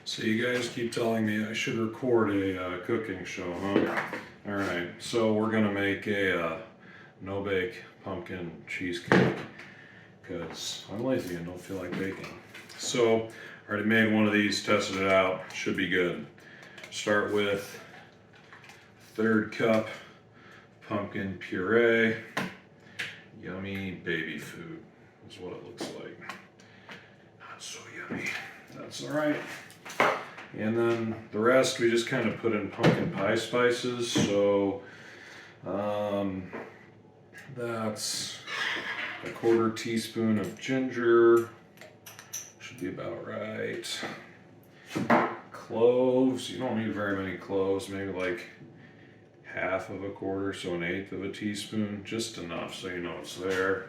So you guys keep telling me I should record a cooking show, huh? Alright, so we're gonna make a no-bake pumpkin cheesecake because I'm lazy and don't feel like baking. So I already made one of these, tested it out, should be good. Start with 1/3 cup pumpkin puree. Yummy baby food is what it looks like. Not so yummy. That's alright. And then the rest we just kind of put in pumpkin pie spices. So that's 1/4 teaspoon of ginger. Should be about right. Cloves. You don't need very many cloves. Maybe like 1/2, so 1/8 of a teaspoon. Just enough so you know it's there.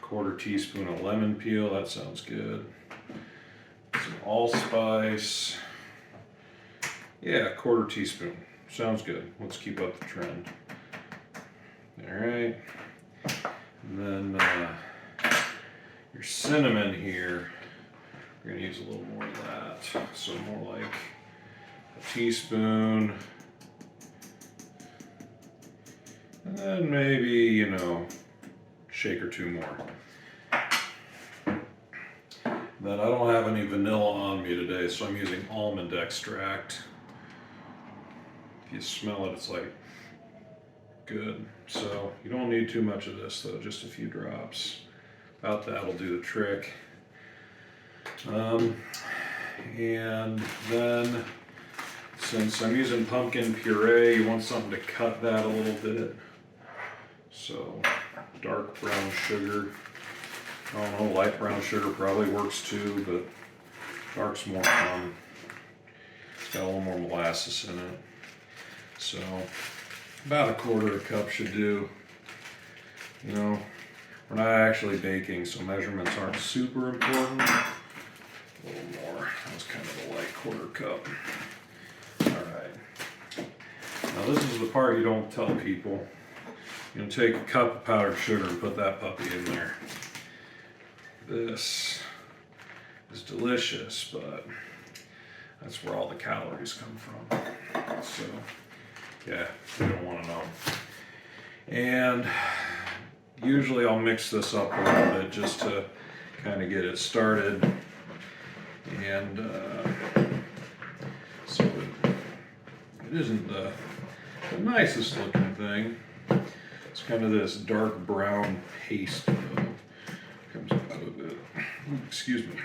1/4 teaspoon of lemon peel. That sounds good. Some allspice. Yeah, 1/4 teaspoon. Sounds good. Let's keep up the trend. Alright. And then your cinnamon here, we're going to use a little more of that. So more like a teaspoon. And then maybe, you know, shake or two more. Then I don't have any vanilla on me today, so I'm using almond extract. If you smell it, it's like good. So you don't need too much of this though, just a few drops. About that'll do the trick. And then since I'm using pumpkin puree, you want something to cut that a little bit. So dark brown sugar. I don't know, light brown sugar probably works too, but dark's more fun. It's got a little more molasses in it. So about 1/4 cup should do. You know, we're not actually baking, so measurements aren't super important. A little more. That was kind of a light 1/4 cup. Alright. Now this is the part you don't tell people. You're going to take a cup of powdered sugar and put that puppy in there. This is delicious, but that's where all the calories come from. So, yeah, you don't want to know. And usually I'll mix this up a little bit just to kind of get it started. And so it isn't the nicest looking thing. It's kind of this dark brown paste comes out of it. Excuse me.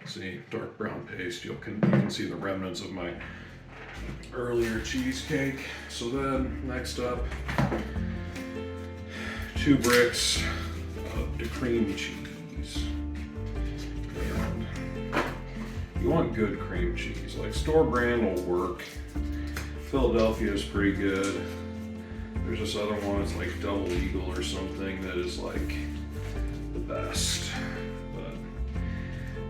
See, dark brown paste. You can see the remnants of my earlier cheesecake. So then, next up, 2 bricks of the cream cheese. And you want good cream cheese. Like store brand will work. Philadelphia is pretty good. There's this other one, it's like Double Eagle or something, that is like the best. But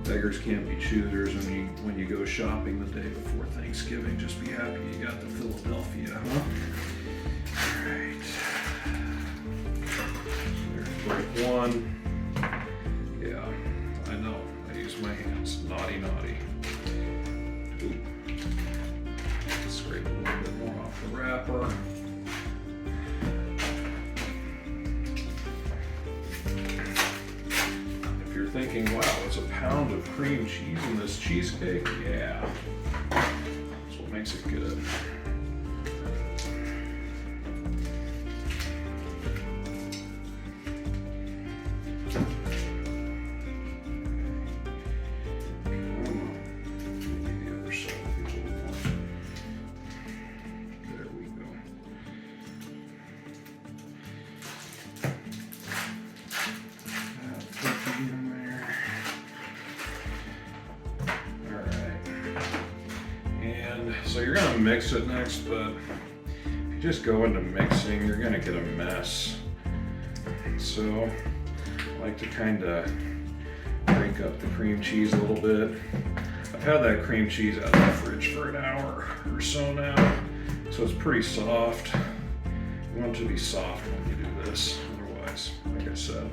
beggars can't be choosers when you go shopping the day before Thanksgiving. Just be happy you got the Philadelphia, huh? Alright. There's brick 1. Yeah, I know. I use my hands. Naughty, naughty. Ooh. Scrape a little bit more off the wrapper. Thinking, wow, it's a pound of cream cheese in this cheesecake? Yeah, that's what makes it good. Maybe the other side will be a little more. There we go. So you're going to mix it next, but if you just go into mixing, you're going to get a mess. So I like to kind of break up the cream cheese a little bit. I've had that cream cheese out of the fridge for an hour or so now, so it's pretty soft. You want it to be soft when you do this, otherwise, like I said,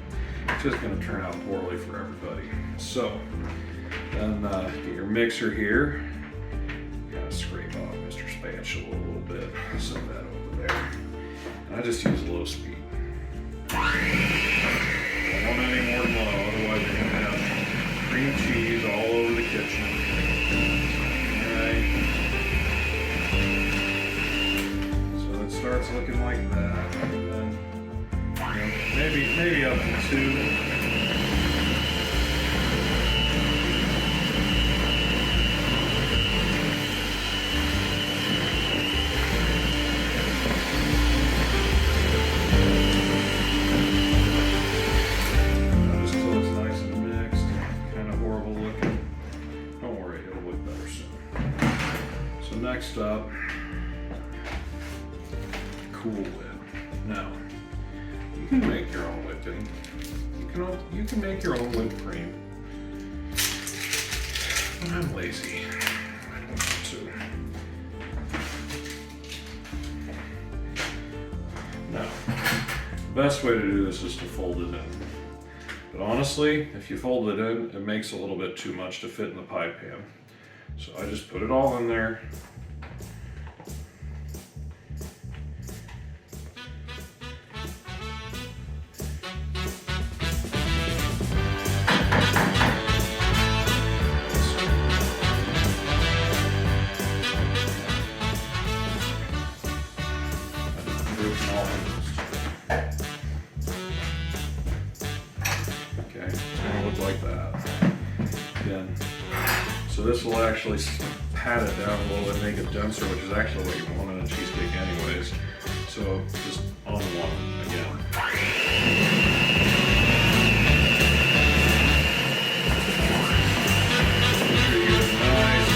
it's just going to turn out poorly for everybody. So Then get your mixer here. Kind of scrape off Mr. Spatula a little bit. Set that over there. And I just use low speed. Don't want any more than low, otherwise you're going to have cream cheese all over the kitchen. Alright. So it starts looking like that. And then, maybe up to 2. Next up, cool lid. Now, you can make your own whipping. You can make your own whipped cream. But I'm lazy. I don't want to. Now, the best way to do this is to fold it in. But honestly, if you fold it in, it makes a little bit too much to fit in the pie pan. So I just put it all in there. Okay, it's gonna look like that. Again, so this will actually pat it down a little bit, make it denser, which is actually what you want in a cheesecake anyways. So just on one again. Make sure you get it nice.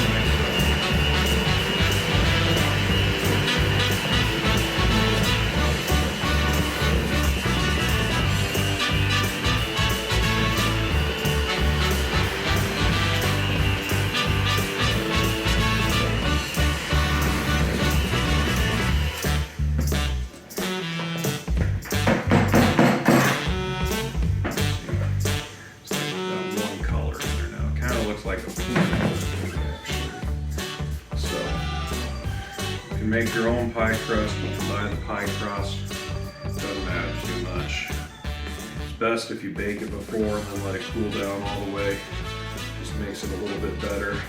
Like a pool, actually. So you can make your own pie crust. You can buy the pie crust. Doesn't matter too much. It's best if you bake it before and then let it cool down all the way. Just makes it a little bit better.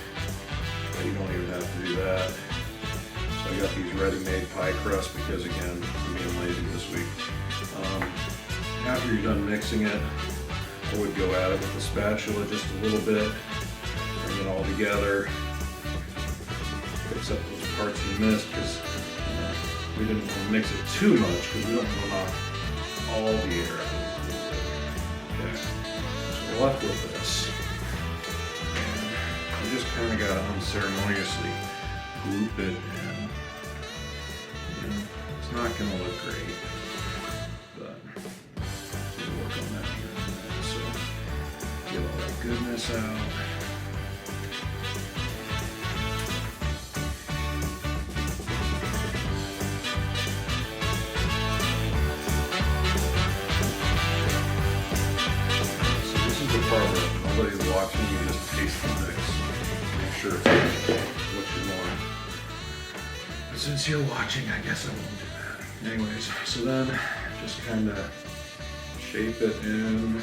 But you don't even have to do that. So I got these ready-made pie crust because again, I'm being lazy this week. After you're done mixing it, I would go at it with the spatula just a little bit. Bring it all together, fix up those parts you missed because we didn't want to mix it too much because we don't want to knock all the air out. Okay, so we're left with this. And we just kind of got to unceremoniously group it in. It's not going to look great, but we'll work on that here in a minute. So get all that goodness out. Nobody's watching, you just taste the mix. Make sure it's what you want. But since you're watching, I guess I won't do that. Anyways, so then just kind of shape it in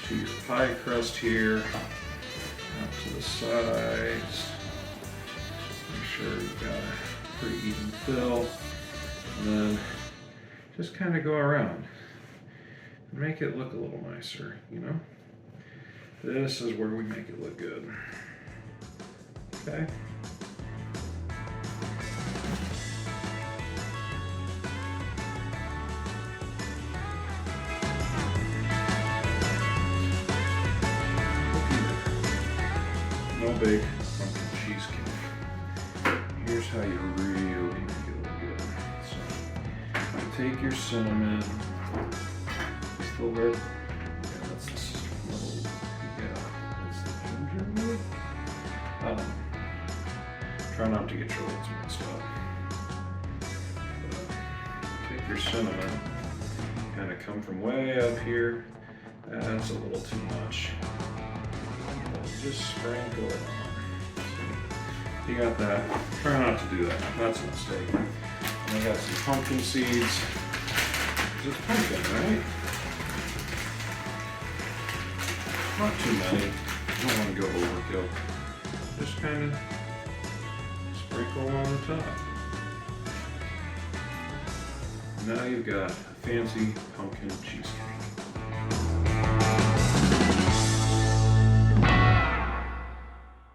to your pie crust here, out to the sides. Make sure you've got a pretty even fill. And then just kind of go around. Make it look a little nicer, you know? This is where we make it look good. Okay? No bake pumpkin cheesecake. Here's how you really make it look good. So, you take your cinnamon, the lid. Yeah, that's this little, that's the gingerbread. Try not to get your lids mixed up. Take your cinnamon, kind of come from way up here. That's a little too much. A little just sprinkle it on. You got that? Try not to do that. That's a mistake. And I got some pumpkin seeds. It's pumpkin, right? Not too many. Don't want to go overkill. Just kind of sprinkle on the top. Now you've got a fancy pumpkin cheesecake.